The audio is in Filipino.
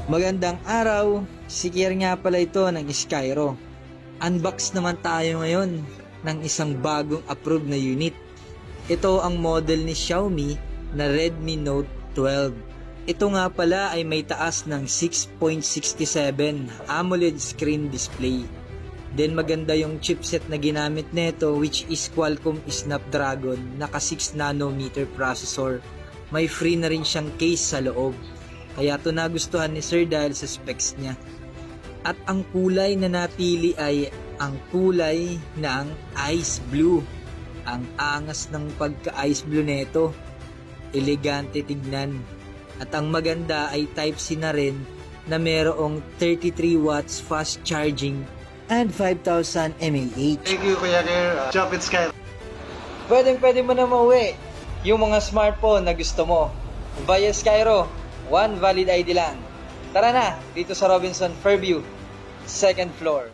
Magandang araw, si Kier nga pala ito ng Skyro. Unbox naman tayo ngayon ng isang bagong approved na unit. Ito ang model ni Xiaomi na Redmi Note 12. Ito nga pala ay may taas ng 6.67 AMOLED screen display. Then maganda yung chipset na ginamit nito, which is Qualcomm Snapdragon naka 6nm processor. May free na rin siyang case sa loob. Kaya ito nagustuhan ni Sir dahil sa specs niya. At ang kulay na napili ay ang kulay ng ice blue. Ang angas ng pagka-ice blue nito. Elegante tignan. At ang maganda ay Type-C na rin na mayroong 33 watts fast charging and 5,000 mAh. Thank you, Kuya Ger. Shop it Sky. Pwede mo na mauwi yung mga smartphone na gusto mo. Via Skyro, one valid ID lang. Tara na, dito sa Robinson Fairview, second floor.